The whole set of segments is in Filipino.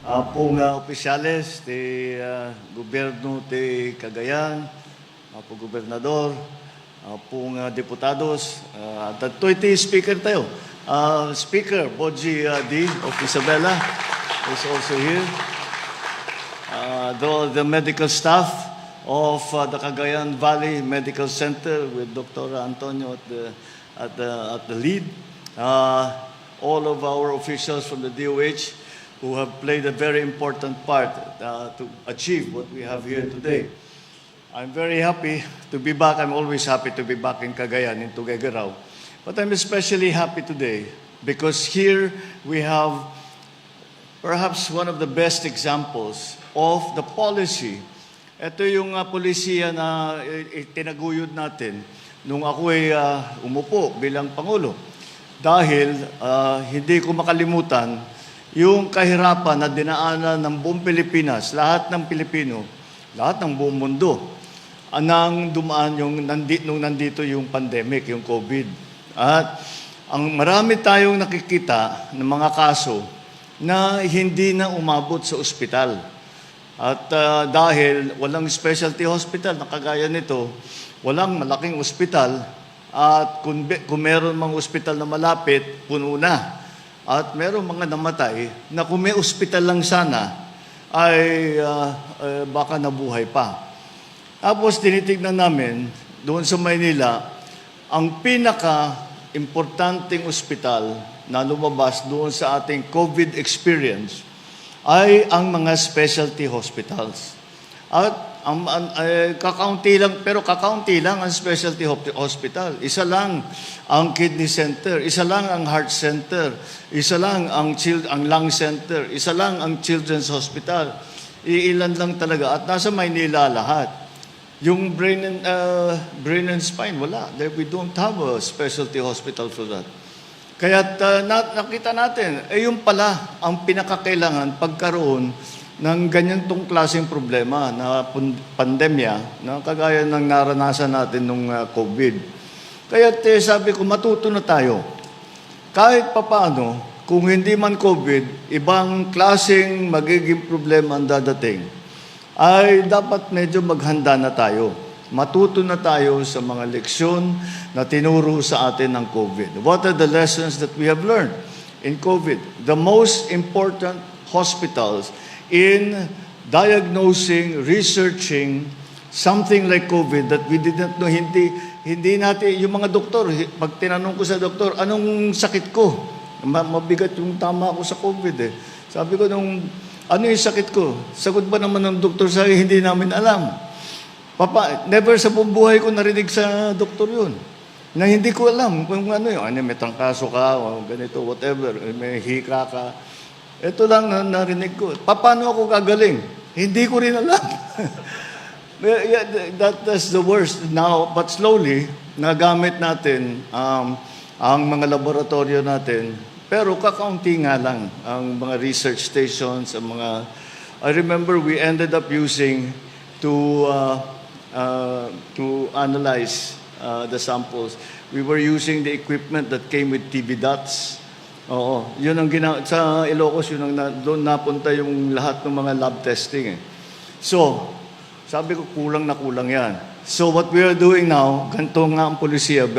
pong opisyales de gobyerno de Cagayan, po gobernador, pong deputados, at 20 speaker tayo. Speaker Boji D. of Isabela is also here. The medical staff of the Cagayan Valley Medical Center with Dr. Antonio at the lead. All of our officials from the DOH who have played a very important part to achieve what we have here today. I'm very happy to be back. I'm always happy to be back in Cagayan, in Tuguegarao. But I'm especially happy today because here we have perhaps one of the best examples of the policy. Ito yung polisiya na tinaguyod natin nung ako ay umupo bilang Pangulo. Dahil hindi ko makalimutan yung kahirapan na dinaanan ng buong Pilipinas, lahat ng Pilipino, lahat ng buong mundo, nang dumaan nung nandito yung pandemic, yung COVID. At ang marami tayong nakikita ng mga kaso na hindi na umabot sa ospital. At dahil walang specialty hospital na kagaya nito, walang malaking ospital, at kung meron mang ospital na malapit, puno na. At meron mga namatay na kung may ospital lang sana, ay baka nabuhay pa. Tapos tinitignan namin, doon sa Maynila, ang pinaka-importanting ospital na lumabas doon sa ating COVID experience ay ang mga specialty hospitals. At kakaunti lang ang specialty hospital. Isa lang ang kidney center, isa lang ang heart center, isa lang ang lung center, isa lang ang children's hospital. Iilan lang talaga at nasa Maynila lahat. Yung brain and spine, wala. We don't have a specialty hospital for that. Kaya nakita natin, yung pala ang pinakakailangan pagkaroon ng ganyan tong klaseng problema na pandemya na kagaya ng naranasan natin nung COVID. Kaya sabi ko, matuto na tayo. Kahit papaano, kung hindi man COVID, ibang klaseng magiging problema ang dadating, ay dapat medyo maghanda na tayo. Matuto na tayo sa mga leksyon na tinuro sa atin ng COVID. What are the lessons that we have learned in COVID? The most important hospitals in diagnosing, researching something like COVID that we didn't know, hindi natin, yung mga doktor, pag tinanong ko sa doktor, anong sakit ko? Mabigat yung tama ako sa COVID eh. Sabi ko ano yung sakit ko? Sagot ba naman ng doktor sa hindi namin alam? Never sa buong buhay ko narinig sa doktor yun. Na hindi ko alam kung ano yun. May trangkaso ka, o ganito, whatever, may hika ka. Ito lang na narinig ko. Paano ako gagaling? Hindi ko rin alam. That's the worst now. But slowly, nagamit natin ang mga laboratorio natin. Pero kakaunti nga lang ang mga research stations, ang mga... I remember we ended up using to analyze the samples. We were using the equipment that came with TB dots. Oo, yun ang sa Ilocos, yun ang doon napunta yung lahat ng mga lab testing eh. So, sabi ko kulang na kulang yan. So what we are doing now, ganito nga ang polisiya,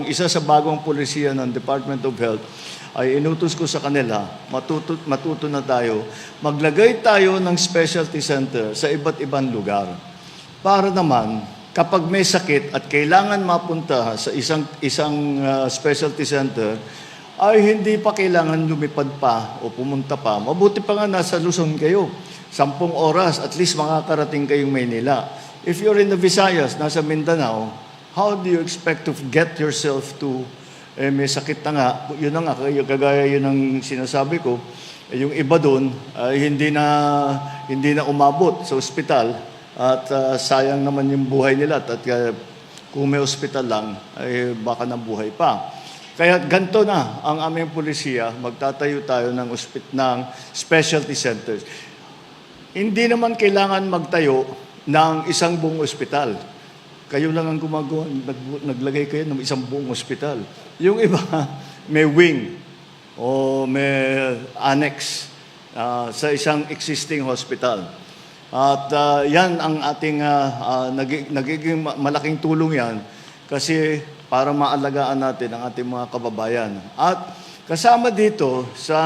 isa sa bagong polisiya ng Department of Health, ay inutos ko sa kanila, matuto na tayo, maglagay tayo ng specialty center sa iba't ibang lugar. Para naman, kapag may sakit at kailangan mapunta sa isang specialty center, ay hindi pa kailangan lumipad pa o pumunta pa. Mabuti pa nga nasa Luzon kayo. 10 oras, at least makakarating kayong Maynila. If you're in the Visayas, nasa Mindanao, how do you expect to get yourself to, may sakit na nga, yun na nga, kagaya yun ang sinasabi ko, yung iba doon, hindi na umabot sa ospital, at sayang naman yung buhay nila, at kung may ospital lang, ay baka nabuhay pa. Kaya ganito na ang aming polisiya, magtatayo tayo ng specialty centers. Hindi naman kailangan magtayo ng isang buong ospital. Kayo lang ang gumagawa, naglagay kayo ng isang buong ospital. Yung iba, may wing o may annex. sa isang existing hospital. At yan ang ating nagiging malaking tulong yan kasi para maalagaan natin ang ating mga kababayan. At kasama dito sa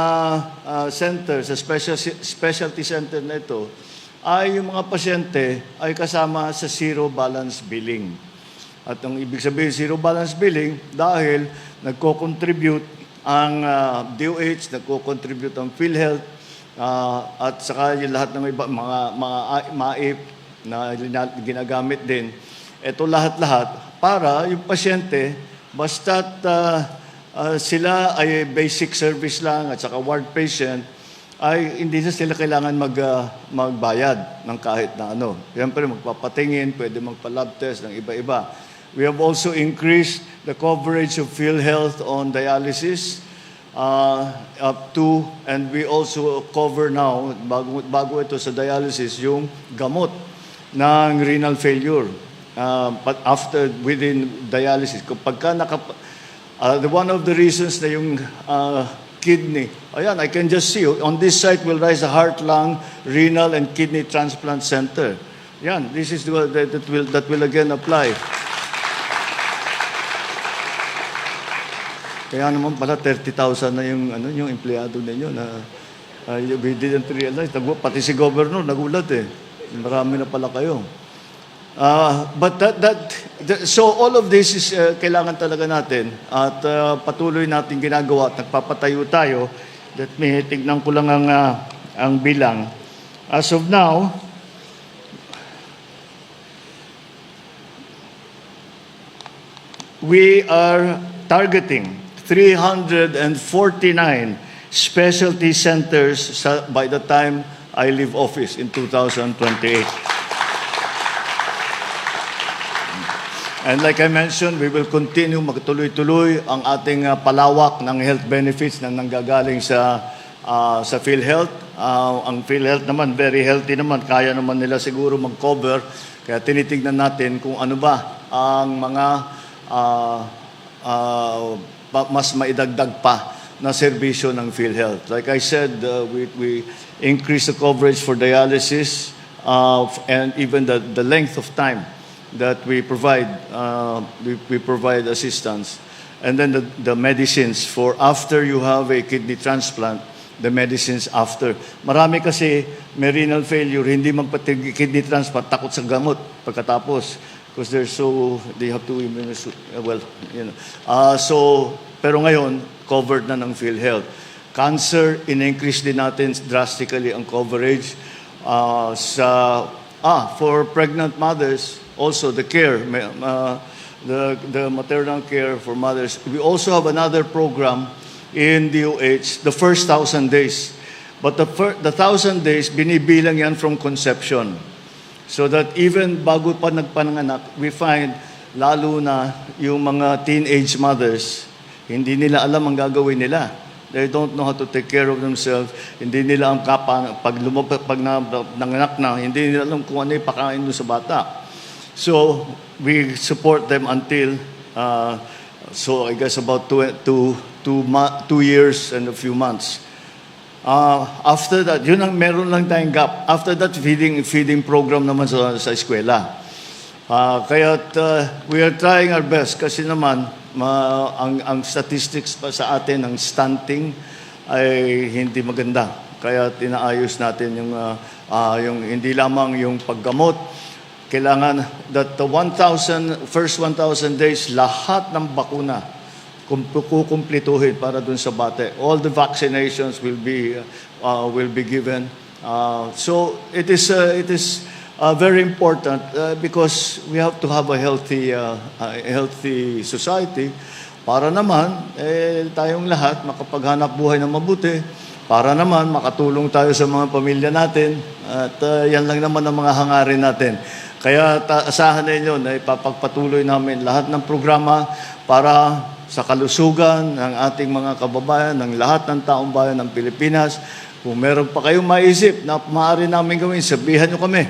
center, sa specialty center na ito, ay yung mga pasyente ay kasama sa zero balance billing. At ang ibig sabihin zero balance billing dahil nagko-contribute ang DOH, nagko-contribute ang PhilHealth, at saka yung lahat ng iba, mga MAIP na ginagamit din. Ito lahat-lahat para yung pasyente, basta't sila ay basic service lang at saka ward patient, ay hindi na sila kailangan magbayad ng kahit na ano. Siyempre, magpapatingin, pwede magpa-lab test ng iba-iba. We have also increased the coverage of PhilHealth on dialysis up to, and we also cover now, bago ito sa dialysis, yung gamot ng renal failure. But within dialysis, kapag one of the reasons na yung kidney, ayan, I can just see, on this site will rise a heart, lung, renal, and kidney transplant center. Yan, this is that will again apply. Kaya naman pala 30,000 na yung empleyado ninyo na we didn't realize. Pati si governor nagulat eh. Marami na pala kayo. But so all of this is kailangan talaga natin at patuloy natin ginagawa at nagpapatayo tayo. Let me tignan ko lang ang bilang. As of now, we are targeting 349 specialty centers by the time I leave office in 2028. And like I mentioned, we will continue magtuloy-tuloy ang ating palawak ng health benefits na nanggagaling sa PhilHealth. Ang PhilHealth naman, very healthy naman. Kaya naman nila siguro mag-cover. Kaya tinitignan natin kung ano ba ang mga mas maidagdag pa na serbisyo ng PhilHealth. Like I said, we increase the coverage for dialysis and even the length of time that we provide assistance. And then the medicines for after you have a kidney transplant, the medicines after. Marami kasi may renal failure, hindi magpatig kidney transplant, takot sa gamot pagkatapos. Because they have to, pero ngayon, covered na ng PhilHealth. Cancer, in-increase din natin drastically ang coverage. For pregnant mothers, also the care, the maternal care for mothers. We also have another program in DOH, the first 1,000 days. But the 1,000 days, binibilang yan from conception. So that even bago pa nagpananganak, we find lalo na yung mga teenage mothers, hindi nila alam ang gagawin nila. They don't know how to take care of themselves. Hindi nila ang pag nanganak na, hindi nila alam kung ano yung pakain sa bata. So we support them until, I guess about 2 years and a few months. After that, yun ang meron lang tayong gap. After that, feeding program naman sa eskwela. We are trying our best kasi naman ang statistics pa sa atin, ang stunting ay hindi maganda. Kaya tinaayos natin yung hindi lamang yung paggamot. Kailangan that the first 1,000 days, lahat ng bakuna kukumplituhin para dun sa bata. All the vaccinations will be given. So it is very important because we have to have a healthy society para naman tayong lahat makapaghanap buhay ng mabuti, para naman makatulong tayo sa mga pamilya natin at yan lang naman ang mga hangarin natin. Kaya asahan ninyo na ipapagpatuloy namin lahat ng programa para sa kalusugan ng ating mga kababayan, ng lahat ng taong bayan ng Pilipinas. Kung meron pa kayong maisip na maaari namin gawin, sabihan nyo kami.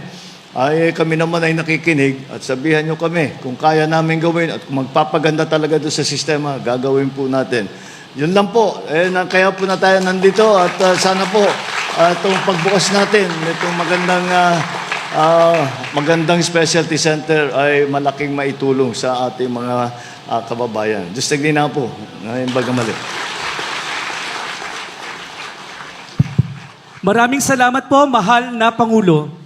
Kami naman ay nakikinig at sabihan nyo kami kung kaya namin gawin at kung magpapaganda talaga doon sa sistema, gagawin po natin. Yun lang po. Kaya po na tayo nandito at sana po itong pagbukas natin, itong magandang specialty center ay malaking maitulong sa ating mga kababayan. Diyos na po, ngayon bagamali. Maraming salamat po, mahal na Pangulo.